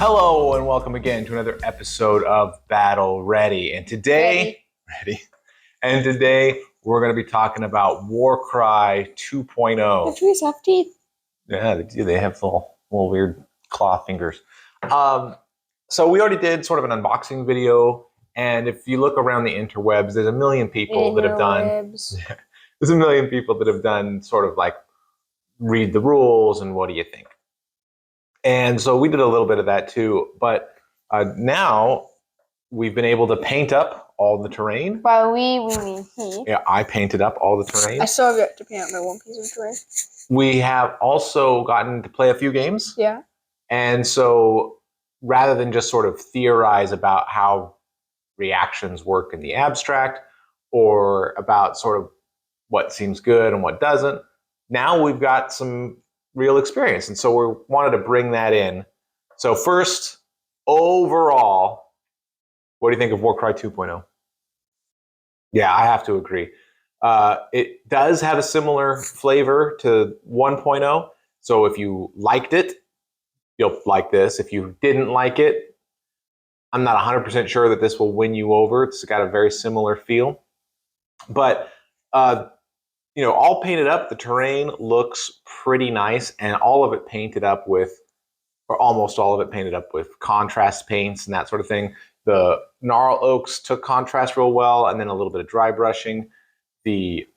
Hello and welcome again to another episode of Battle Ready. And today, we're going to be talking about Warcry 2.0. The trees have teeth. Yeah, they have little weird claw fingers. So we already did sort of an unboxing video, and if you look around the interwebs, there's a million people that have done. There's a million people that have done sort of like read the rules and what do you think. And so we did a little bit of that too, but now we've been able to paint up all the terrain. By we mean he. Yeah, I painted up all the terrain. I still have to paint up my one piece of terrain. We have also gotten to play a few games. Yeah. And so rather than just sort of theorize about how reactions work in the abstract or about sort of what seems good and what doesn't, now we've got some real experience. And so we wanted to bring that in. So first, overall, what do you think of Warcry 2.0? Yeah, I have to agree. It does have a similar flavor to 1.0. So if you liked it, you'll like this. If you didn't like it, I'm not 100% sure that this will win you over. It's got a very similar feel. But all painted up, the terrain looks pretty nice, and all of it painted up with, or almost all of it painted up with contrast paints and that sort of thing. The gnarl oaks took contrast real well, and then a little bit of dry brushing. The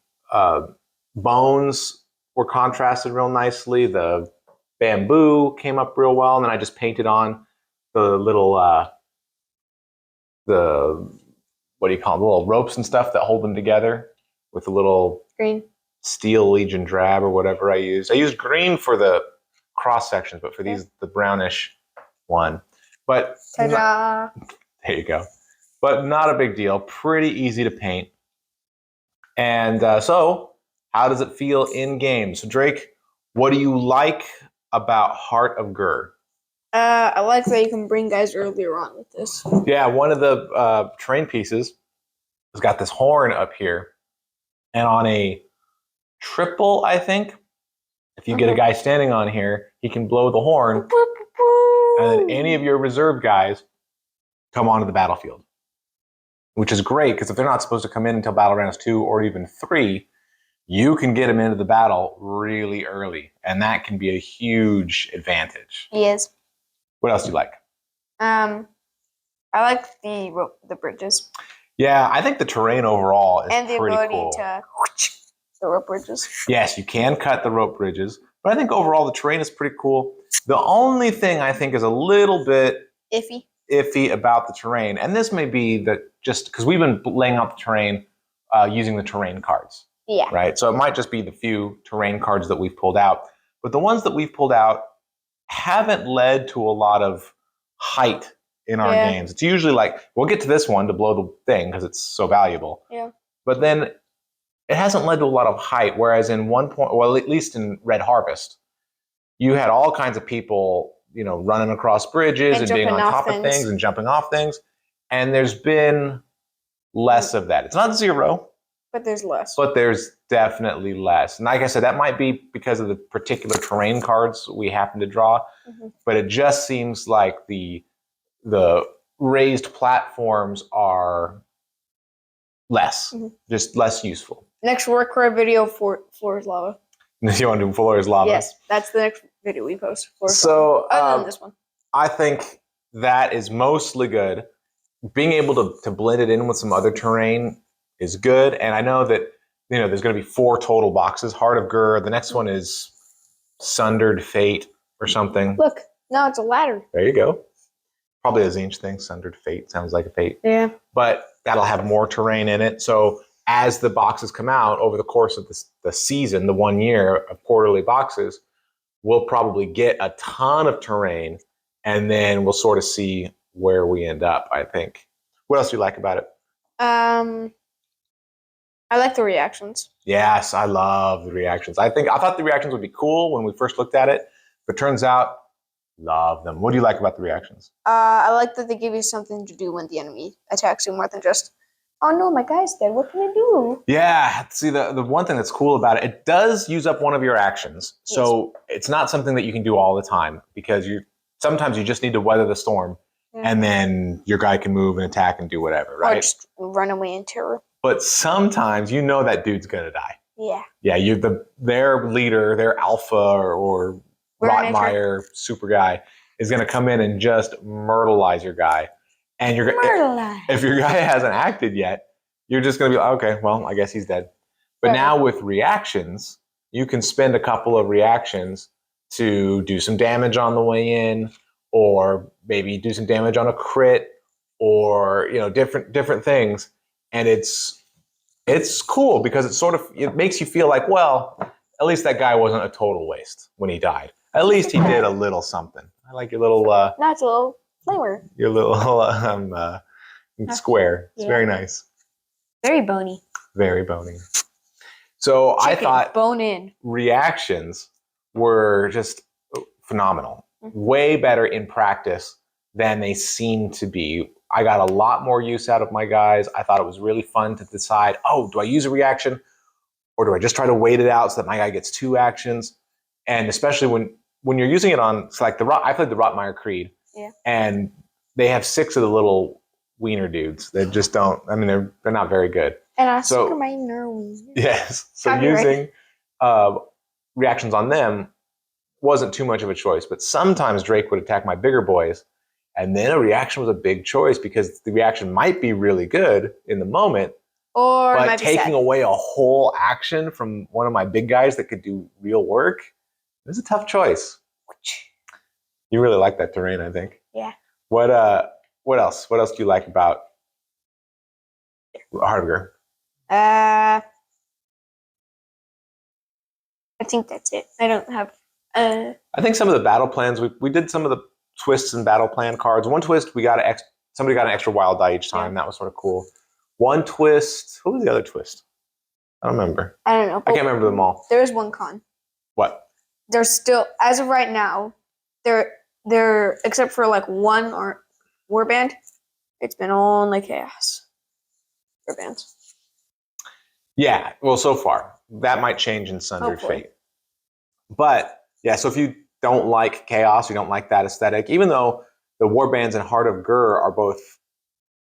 bones were contrasted real nicely. The bamboo came up real well, and then I just painted on the little, what do you call them, the little ropes and stuff that hold them together with a little green steel Legion drab or whatever I used. I used green for the cross sections, but for these, the brownish one. But ta-da! There you go. But not a big deal. Pretty easy to paint. And so, how does it feel in game? So, Drake, what do you like about Heart of Ghur? I like that you can bring guys earlier on with this. Yeah, one of the terrain pieces has got this horn up here, and on a triple, I think, if you get a guy standing on here, he can blow the horn, and then any of your reserve guys come onto the battlefield, which is great because if they're not supposed to come in until battle rounds 2 or even 3, you can get them into the battle really early, and that can be a huge advantage. Yes. What else do you like? I like the bridges. Yeah, I think the terrain overall is and the pretty ability cool. to the rope bridges. Yes, you can cut the rope bridges, but I think overall the terrain is pretty cool. The only thing I think is a little bit iffy about the terrain, and this may be that just because we've been laying out the terrain using the terrain cards. Yeah. Right? So it might just be the few terrain cards that we've pulled out, but the ones that we've pulled out haven't led to a lot of height in our games. It's usually like, we'll get to this one to blow the thing because it's so valuable. Yeah. But then it hasn't led to a lot of height, whereas in at least in Red Harvest, you had all kinds of people, running across bridges and being on top of things and jumping off things. And there's been less of that. It's not zero. But there's less. But there's definitely less. And like I said, that might be because of the particular terrain cards we happen to draw. Mm-hmm. But it just seems like the raised platforms are less, just less useful. Next Warcry video, floor is lava. You want to do floor is lava? Yes, that's the next video we post. So, other than this one. I think that is mostly good. Being able to blend it in with some other terrain is good. And I know that, there's going to be 4 total boxes. Heart of Ghur. The next one is Sundered Fate or something. Look, no, it's a ladder. There you go. Probably a Zinch thing. Sundered Fate sounds like a fate. Yeah. But that'll have more terrain in it. So as the boxes come out over the course of the season, the 1 year of quarterly boxes, we'll probably get a ton of terrain, and then we'll sort of see where we end up, I think. What else do you like about it? I like the reactions. Yes, I love the reactions. I thought the reactions would be cool when we first looked at it, but turns out, love them. What do you like about the reactions? I like that they give you something to do when the enemy attacks you more than just, oh no, my guy's dead, what can I do? Yeah, see, the one thing that's cool about it does use up one of your actions. So it's not something that you can do all the time because you're sometimes you just need to weather the storm, and then your guy can move and attack and do whatever, Or right? just run away in terror. But sometimes you know that dude's gonna die. Yeah. Yeah, their leader, their alpha or Rottmeier super guy is gonna come in and just myrtleize your guy, and if your guy hasn't acted yet, you're just gonna be like, okay, well, I guess he's dead. But now with reactions, you can spend a couple of reactions to do some damage on the way in, or maybe do some damage on a crit, or different things, and it's cool because it makes you feel like, well, at least that guy wasn't a total waste when he died. At least he did a little something. I like your little that's a little flavor. Your little square. It's very nice. Very bony. Very bony. So I thought bone in. Reactions were just phenomenal. Way better in practice than they seem to be. I got a lot more use out of my guys. I thought it was really fun to decide, do I use a reaction or do I just try to wait it out so that my guy gets 2 actions? And especially when you're using it on, it's like I played the Rottmeier Creed, and they have 6 of the little wiener dudes that just don't. I mean, they're not very good. And I super minor wiener. Yes, so using reactions on them wasn't too much of a choice. But sometimes Drake would attack my bigger boys, and then a reaction was a big choice because the reaction might be really good in the moment, but taking away a whole action from one of my big guys that could do real work. It was a tough choice. You really like that terrain, I think. Yeah. What else? What else do you like about Heart of Ghur? I think that's it. I don't have. I think some of the battle plans we did some of the twists and battle plan cards. One twist somebody got an extra wild die each time. That was sort of cool. One twist. What was the other twist? I don't remember. I don't know. I can't remember them all. There is one con. What? There's still, as of right now, they're except for like one or warband, it's been only chaos warbands. Yeah, well, so far that might change in Sundered Fate. But yeah, so if you don't like chaos, you don't like that aesthetic, even though the warbands and Heart of Ghur are both,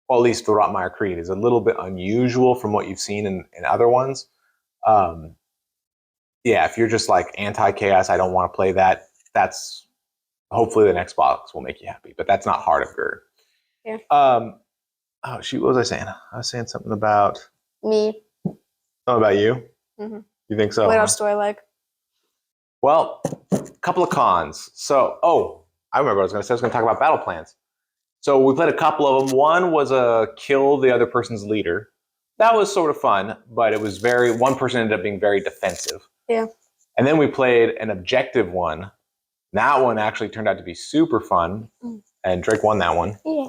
well, at least the Rottmeier Creed is a little bit unusual from what you've seen in other ones. Yeah, if you're just like anti-chaos, I don't want to play that, that's hopefully the next box will make you happy, but that's not Heart of Ghur. Yeah. Oh shoot, what was I saying? I was saying something about me. Oh, about you? Mm-hmm. You think so? What else do I like? Well, a couple of cons. So, I remember what I was going to say. I was going to talk about battle plans. So we played a couple of them. One was kill the other person's leader. That was sort of fun, but it was one person ended up being very defensive. Yeah. And then we played an objective one. That one actually turned out to be super fun, and Drake won that one. Yeah.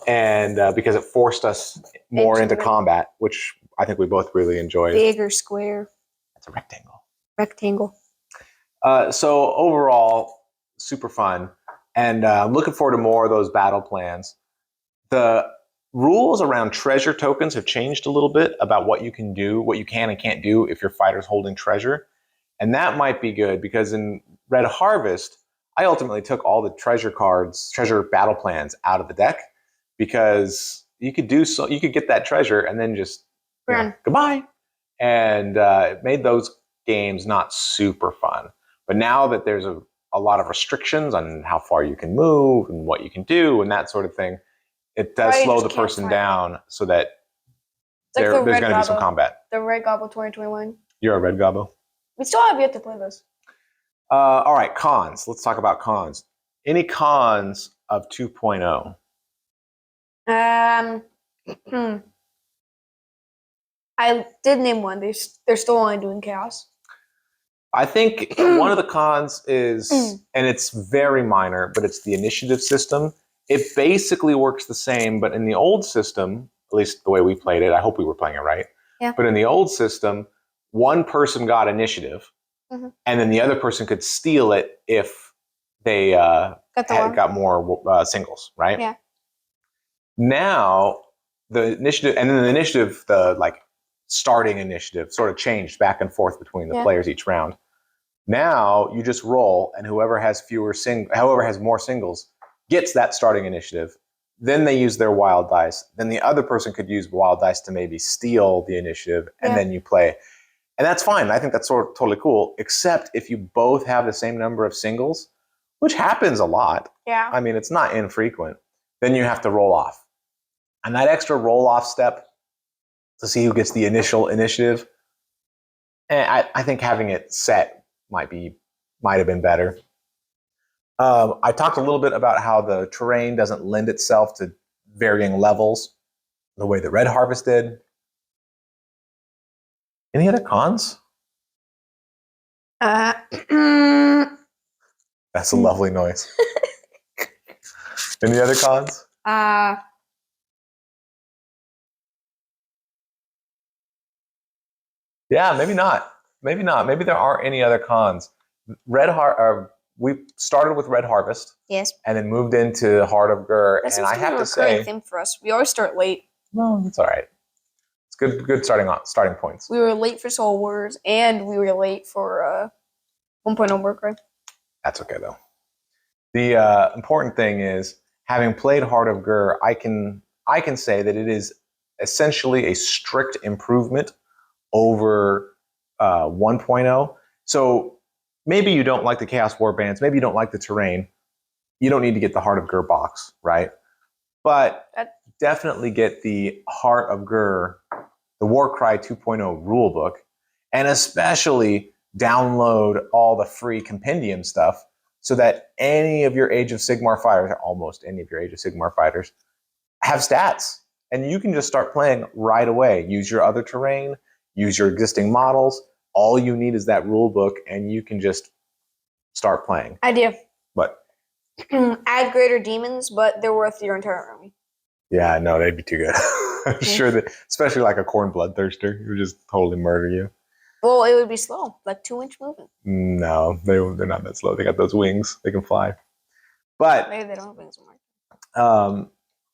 And because it forced us more into combat, which I think we both really enjoyed. Big or square? It's a rectangle. Rectangle. So overall, super fun, and I'm looking forward to more of those battle plans. The rules around treasure tokens have changed a little bit about what you can do, what you can and can't do if your fighter's holding treasure. And that might be good because in Red Harvest, I ultimately took all the treasure battle plans out of the deck because you could get that treasure and then just goodbye. And it made those games not super fun. But now that there's a lot of restrictions on how far you can move and what you can do and that sort of thing, it does slow the person down so that there's going to be some combat. The Red Gobble 2021. You're a Red Gobble? We still have yet to play this. All right, cons. Let's talk about cons. Any cons of 2.0? I did name one. They're still only doing chaos. I think one of the cons is, and it's very minor, but it's the initiative system. It basically works the same, but in the old system, at least the way we played it, I hope we were playing it right. Yeah. But in the old system, one person got initiative, and then the other person could steal it if they got more singles, right? Yeah. Now, the initiative, and then the initiative, starting initiative sort of changed back and forth between the players each round. Now you just roll, and whoever has more singles gets that starting initiative. Then they use their wild dice. Then the other person could use wild dice to maybe steal the initiative, and then you play. And that's fine. I think that's totally cool, except if you both have the same number of singles, which happens a lot. Yeah. I mean, it's not infrequent. Then you have to roll off. And that extra roll off step to see who gets the initial initiative, and I think having it set might have been better. I talked a little bit about how the terrain doesn't lend itself to varying levels the way the Red Harvest did. Any other cons? Uh, That's a lovely noise. Any other cons? Yeah, maybe not. Maybe not. Maybe there aren't any other cons. We started with Red Harvest. Yes. And then moved into Heart of Ghur. That and I have to say, recurring theme for us. We always start late. No, it's all right. It's good starting points. We were late for Soul Wars, and we were late for 1.0 Warcry. That's okay though. The important thing is, having played Heart of Ghur, I can say that it is essentially a strict improvement over 1.0. So maybe you don't like the Chaos Warbands, maybe you don't like the terrain. You don't need to get the Heart of Ghur box, right? But definitely get the Heart of Ghur, the Warcry 2.0 rulebook, and especially download all the free compendium stuff so that any of your Age of Sigmar fighters, almost any of your Age of Sigmar fighters, have stats. And you can just start playing right away. Use your other terrain, use your existing models. All you need is that rulebook, and you can just start playing. Idea. What? Add greater demons, but they're worth your entire army. Yeah, no, they'd be too good. I'm sure that, especially like a Khorne Bloodthirster, who would just totally murder you. Well, it would be slow, like 2-inch movement. No, they're not that slow. They got those wings; they can fly. But maybe they don't have wings anymore.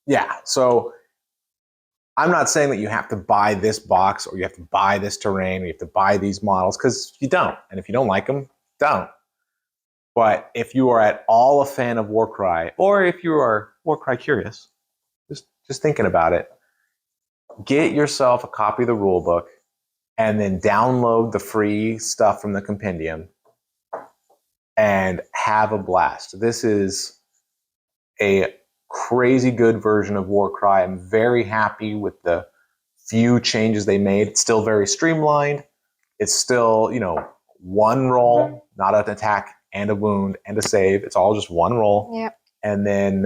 Yeah. So I'm not saying that you have to buy this box or you have to buy this terrain or you have to buy these models, because you don't. And if you don't like them, don't. But if you are at all a fan of Warcry, or if you are Warcry curious, just thinking about it, get yourself a copy of the rulebook and then download the free stuff from the compendium and have a blast. This is a crazy good version of Warcry. I'm very happy with the few changes they made. It's still very streamlined. It's still, one roll, not an attack and a wound and a save. It's all just one roll. Yep. And then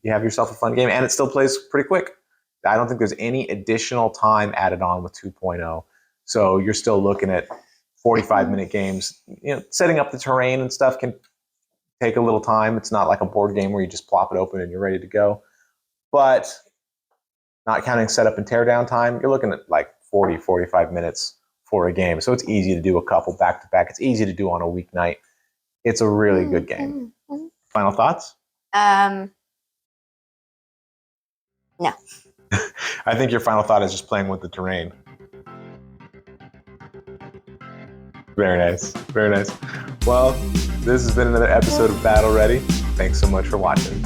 you have yourself a fun game, and it still plays pretty quick. I don't think there's any additional time added on with 2.0. So you're still looking at 45-minute games. Setting up the terrain and stuff can take a little time. It's not like a board game where you just plop it open and you're ready to go. But not counting setup and teardown time, you're looking at like 40, 45 minutes for a game. So it's easy to do a couple back-to-back. It's easy to do on a weeknight. It's a really good game. Final thoughts? No. I think your final thought is just playing with the terrain. Very nice. Very nice. Well, this has been another episode of Battle Ready. Thanks so much for watching.